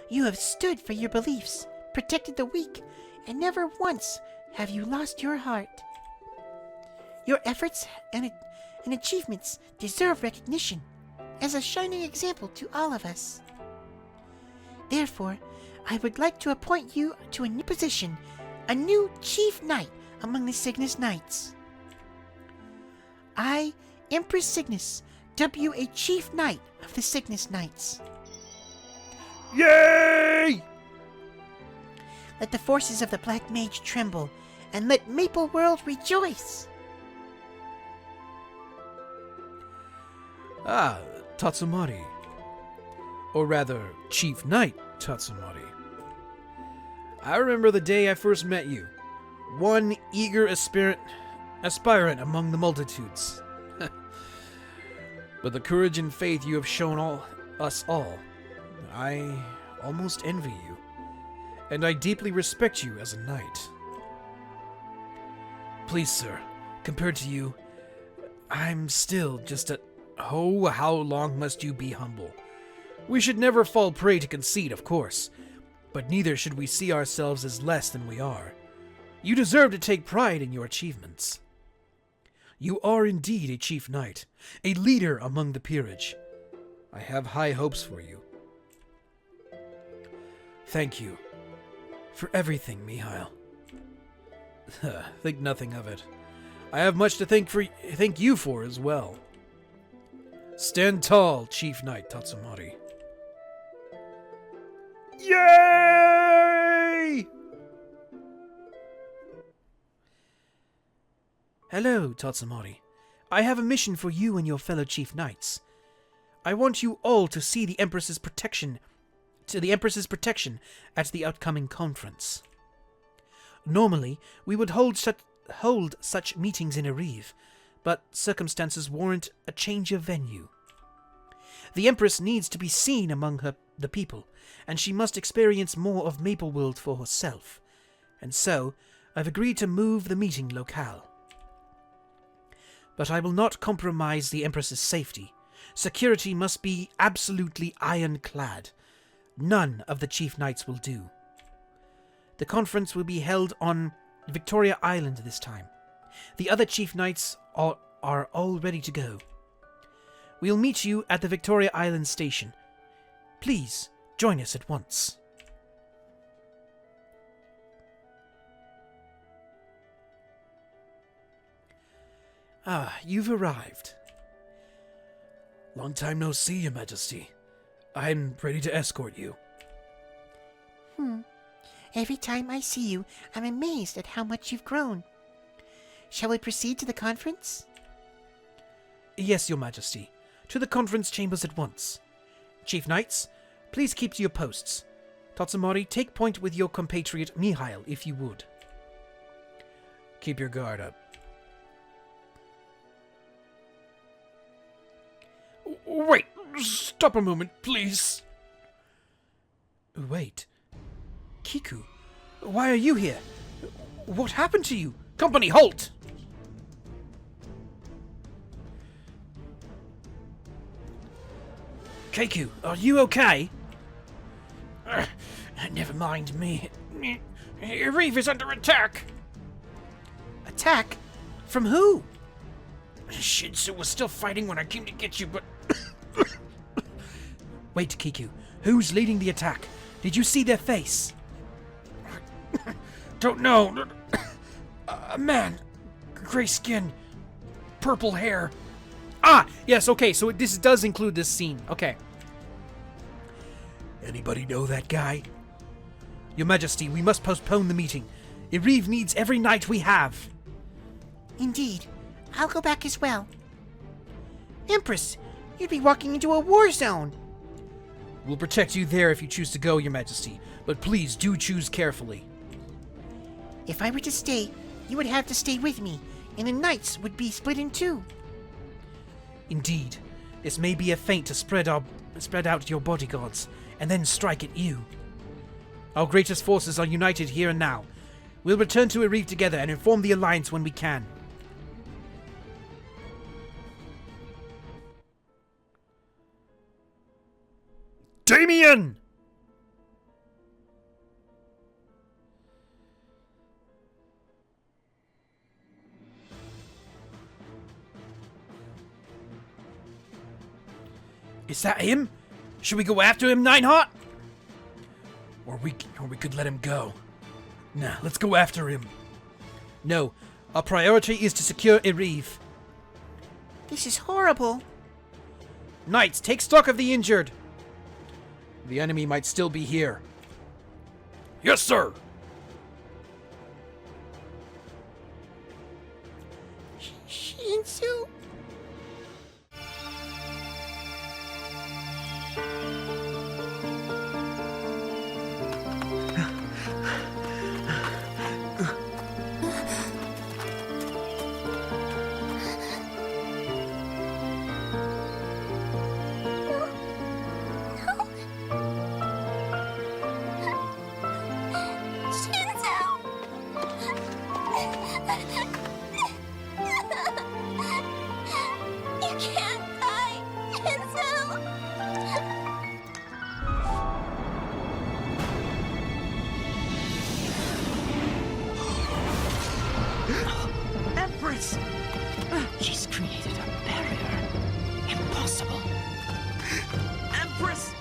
You have stood for your beliefs, protected the weak, and never once have you lost your heart. Your efforts and achievements deserve recognition as a shining example to all of us. Therefore, I would like to appoint you to a new position, a new Chief Knight among the Cygnus Knights. I, Empress Cygnus, dub you a Chief Knight of the Cygnus Knights. Yay! Let the forces of the Black Mage tremble, and let Maple World rejoice! Ah, Tatsumari. Or rather, Chief Knight Tatsumari. I remember the day I first met you. One eager aspirant among the multitudes. But the courage and faith you have shown us all, I almost envy you. And I deeply respect you as a knight. Please, sir, compared to you, I'm still just a... Oh, how long must you be humble? We should never fall prey to conceit, of course, but neither should we see ourselves as less than we are. You deserve to take pride in your achievements. You are indeed a chief knight, a leader among the peerage. I have high hopes for you. Thank you for everything, Mihail. Think nothing of it. I have much to thank you for as well. Stand tall, Chief Knight Tatsumari. Yay! Hello, Tatsumari. I have a mission for you and your fellow Chief Knights. I want you all to see the Empress's protection at the upcoming conference. Normally, we would hold such meetings in Ereve, but circumstances warrant a change of venue. The Empress needs to be seen among the people, and she must experience more of Maple World for herself, and so I've agreed to move the meeting locale. But I will not compromise the Empress's safety. Security must be absolutely ironclad. None of the Chief Knights will do. The conference will be held on Victoria Island this time. The other Chief Knights are all ready to go. We'll meet you at the Victoria Island station. Please, join us at once. Ah, you've arrived. Long time no see, Your Majesty. I'm ready to escort you. Every time I see you, I'm amazed at how much you've grown. Shall we proceed to the conference? Yes, Your Majesty. To the conference chambers at once. Chief Knights, please keep to your posts. Tatsumari, take point with your compatriot Mihail, if you would. Keep your guard up. Wait, stop a moment, please. Wait. Kiku, why are you here? What happened to you? Company, halt! Kiku, are you okay? Never mind me. Ereve is under attack. Attack? From who? Shinsoo was still fighting when I came to get you, but... Wait, Kiku. Who's leading the attack? Did you see their face? Don't know. A man. Gray skin. Purple hair. Ah! Yes, okay, so this does include this scene. Okay. Anybody know that guy? Your Majesty, we must postpone the meeting. Ereve needs every knight we have. Indeed. I'll go back as well. Empress, you'd be walking into a war zone. We'll protect you there if you choose to go, Your Majesty, but please do choose carefully. If I were to stay, you would have to stay with me, and the knights would be split in two. Indeed, This may be a feint to spread out your bodyguards, and then strike at you. Our greatest forces are united here and now. We'll return to Ereve together and inform the Alliance when we can. Damien! Is that him? Should we go after him, Nineheart? Or we could let him go. Nah, let's go after him. No, our priority is to secure Ereve. This is horrible. Knights, take stock of the injured. The enemy might still be here. Yes, sir. Shinsoo? Empress! She's created a barrier. Impossible. Empress!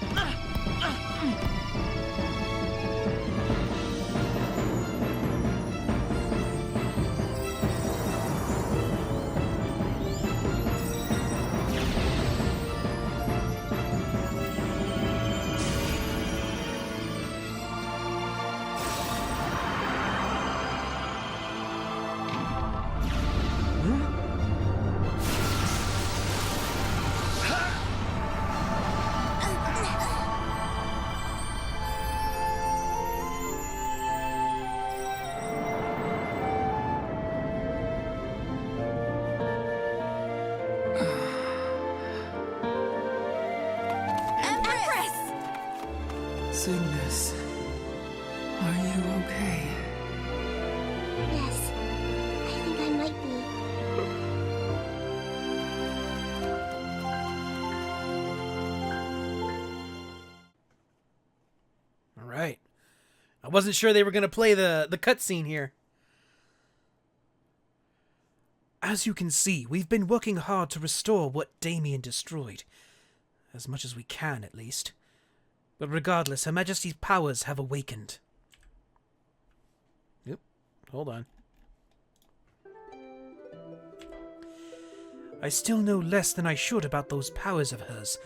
Cygnus, are you okay? Yes, I think I might be. All right. I wasn't sure they were going to play the cutscene here. As you can see, we've been working hard to restore what Damien destroyed. As much as we can, at least. But regardless, Her Majesty's powers have awakened. Yep. Hold on. I still know less than I should about those powers of hers,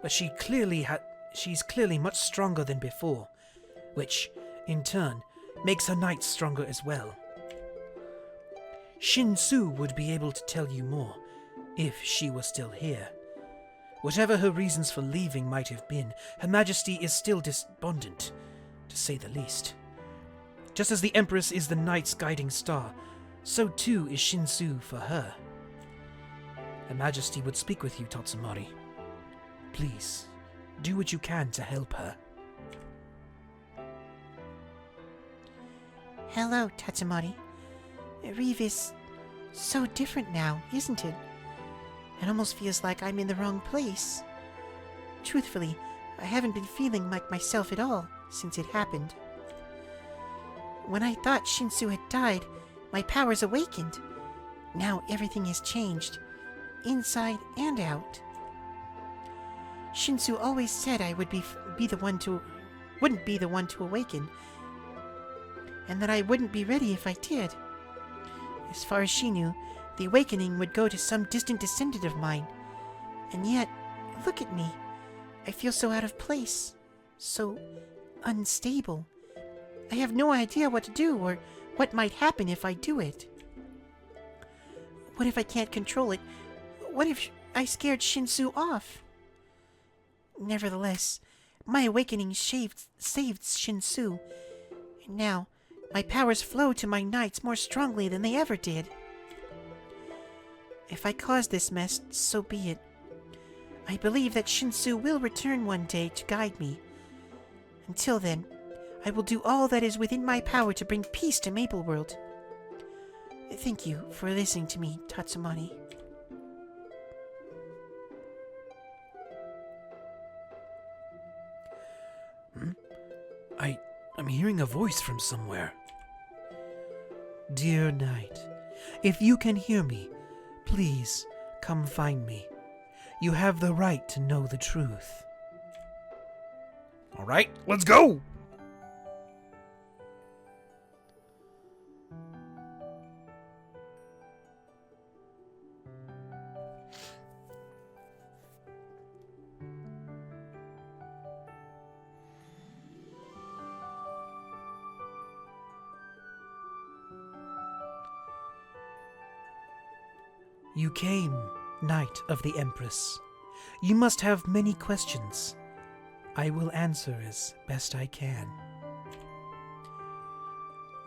but she's clearly much stronger than before, which, in turn, makes her knights stronger as well. Shinsoo would be able to tell you more, if she were still here. Whatever her reasons for leaving might have been, Her Majesty is still despondent, to say the least. Just as the Empress is the knight's guiding star, so too is Shinsoo for her. Her Majesty would speak with you, Tatsumori. Please, do what you can to help her. Hello, Tatsumori. Ereve is so different now, isn't it? It almost feels like I'm in the wrong place. Truthfully, I haven't been feeling like myself at all since it happened. When I thought Shinsoo had died, my powers awakened. Now everything has changed, inside and out. Shinsoo always said I wouldn't be the one to awaken, and that I wouldn't be ready if I did. As far as she knew, the awakening would go to some distant descendant of mine. And yet, look at me. I feel so out of place. So unstable. I have no idea what to do or what might happen if I do it. What if I can't control it? What if I scared Shinsoo off? Nevertheless, my awakening saved Shinsoo. And now, my powers flow to my knights more strongly than they ever did. If I cause this mess, so be it. I believe that Shinsoo will return one day to guide me. Until then, I will do all that is within my power to bring peace to Maple World. Thank you for listening to me, Tatsumani. I'm hearing a voice from somewhere. Dear Knight, if you can hear me, please come find me. You have the right to know the truth. All right, let's go. You came, Knight of the Empress. You must have many questions. I will answer as best I can.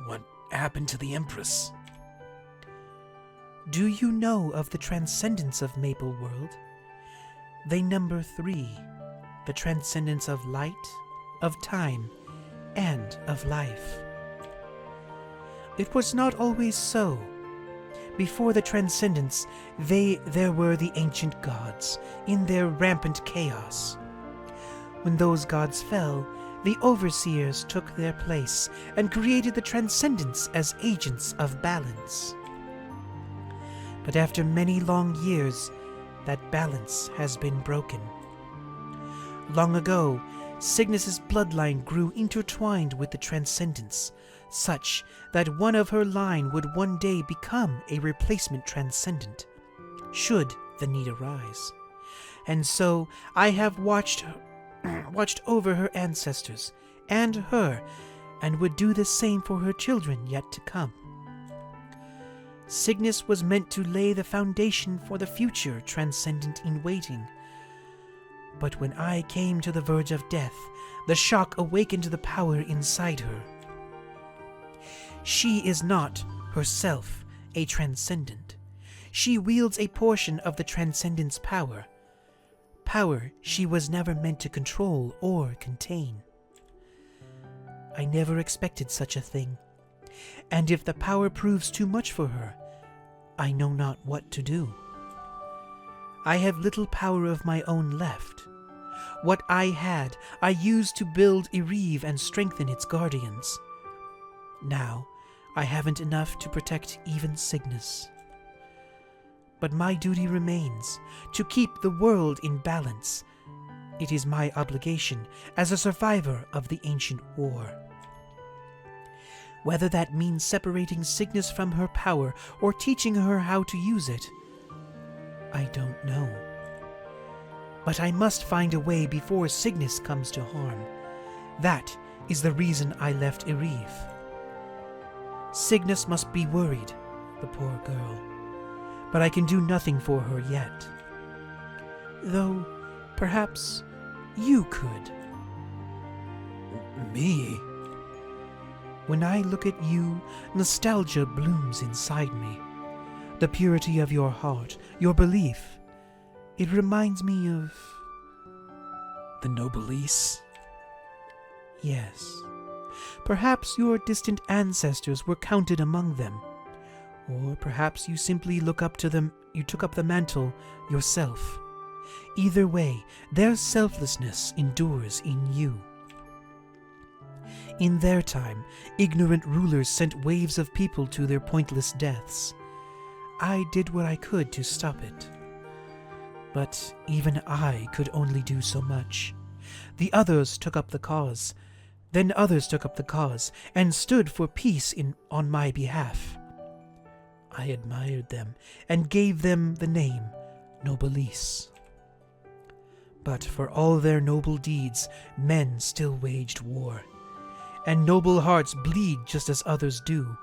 What happened to the Empress? Do you know of the transcendence of Maple World? They number 3, the transcendence of light, of time, and of life. It was not always so. Before the transcendence, there were the ancient gods, in their rampant chaos. When those gods fell, the overseers took their place and created the transcendents as agents of balance. But after many long years, that balance has been broken. Long ago, Cygnus's bloodline grew intertwined with the transcendents, such that one of her line would one day become a replacement transcendent, should the need arise. And so I have watched over her ancestors and her, and would do the same for her children yet to come. Cygnus was meant to lay the foundation for the future transcendent in waiting. But when I came to the verge of death, the shock awakened the power inside her. She is not, herself, a transcendent. She wields a portion of the transcendent's power. Power she was never meant to control or contain. I never expected such a thing, and if the power proves too much for her, I know not what to do. I have little power of my own left. What I had, I used to build Ereve and strengthen its guardians. Now, I haven't enough to protect even Cygnus. But my duty remains, to keep the world in balance. It is my obligation as a survivor of the ancient war. Whether that means separating Cygnus from her power or teaching her how to use it, I don't know. But I must find a way before Cygnus comes to harm. That is the reason I left Ereve. Cygnus must be worried, the poor girl, but I can do nothing for her yet. Though, perhaps you could. Me? When I look at you, nostalgia blooms inside me. The purity of your heart, your belief, it reminds me of... The Noblesse? Yes. Perhaps your distant ancestors were counted among them. Or perhaps you simply look up to them, you took up the mantle yourself. Either way, their selflessness endures in you. In their time, ignorant rulers sent waves of people to their pointless deaths. I did what I could to stop it. But even I could only do so much. The others took up the cause. Then others took up the cause and stood for peace on my behalf. I admired them and gave them the name Noblesse. But for all their noble deeds, men still waged war, and noble hearts bleed just as others do.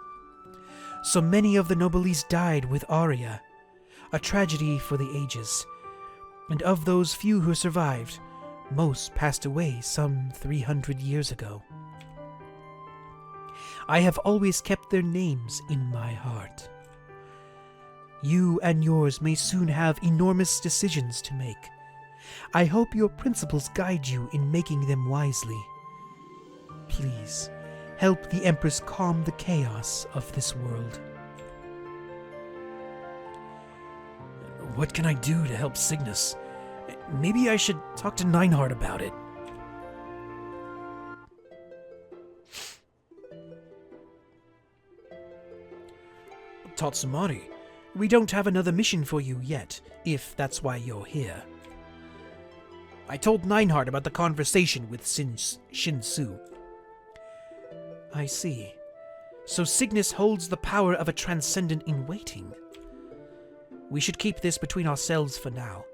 So many of the Noblesse died with Aria, a tragedy for the ages, and of those few who survived, most passed away some 300 years ago. I have always kept their names in my heart. You and yours may soon have enormous decisions to make, I hope your principles guide you in making them wisely. Please, help the Empress calm the chaos of this world. What can I do to help Cygnus? Maybe I should talk to Nineheart about it. Tatsumari, we don't have another mission for you yet, if that's why you're here. I told Nineheart about the conversation with Shinsoo. I see. So Cygnus holds the power of a transcendent in waiting. We should keep this between ourselves for now.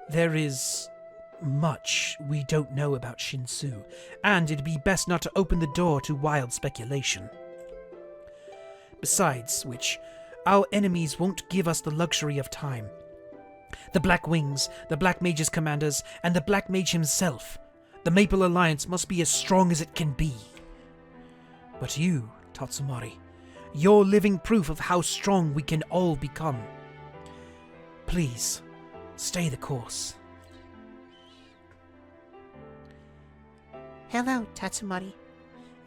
There is much we don't know about Shinsoo, and it'd be best not to open the door to wild speculation. Besides which, our enemies won't give us the luxury of time. The Black Wings, the Black Mage's commanders, and the Black Mage himself. The Maple Alliance must be as strong as it can be. But you, Tatsumari, you're living proof of how strong we can all become. Please, stay the course. Hello, Tatsumari.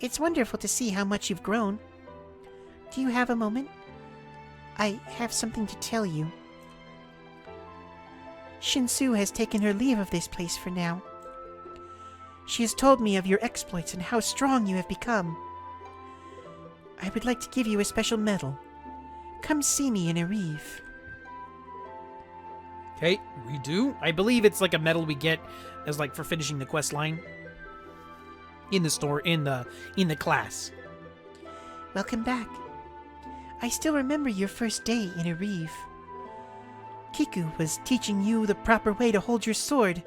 It's wonderful to see how much you've grown. Do you have a moment? I have something to tell you. Shinsoo has taken her leave of this place for now. She has told me of your exploits and how strong you have become. I would like to give you a special medal. Come see me in Ereve. Okay, we do. I believe it's like a medal we get as like for finishing the quest line in the store in the class. Welcome back. I still remember your first day in Ereve. Kiku was teaching you the proper way to hold your sword,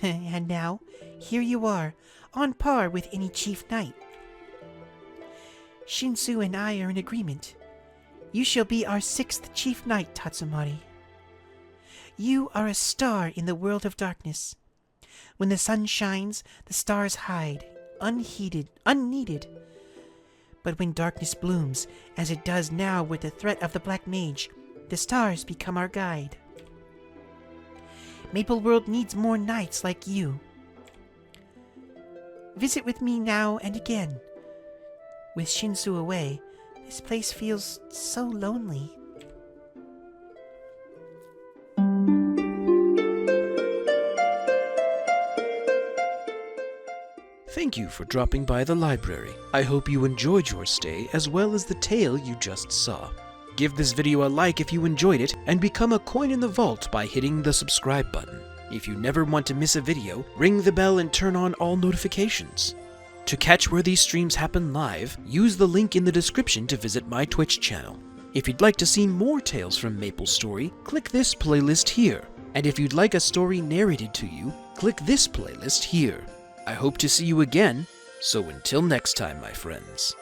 and now, here you are, on par with any chief knight. Shinsoo and I are in agreement. You shall be our 6th chief knight, Tatsumari. You are a star in the world of darkness. When the sun shines, the stars hide, unneeded. But when darkness blooms, as it does now with the threat of the Black Mage, the stars become our guide. Maple World needs more knights like you. Visit with me now and again. With Shinsoo away, this place feels so lonely. Thank you for dropping by the library. I hope you enjoyed your stay as well as the tale you just saw. Give this video a like if you enjoyed it, and become a coin in the vault by hitting the subscribe button. If you never want to miss a video, ring the bell and turn on all notifications. To catch where these streams happen live, use the link in the description to visit my Twitch channel. If you'd like to see more tales from Maplestory, click this playlist here. And if you'd like a story narrated to you, click this playlist here. I hope to see you again, so until next time, my friends.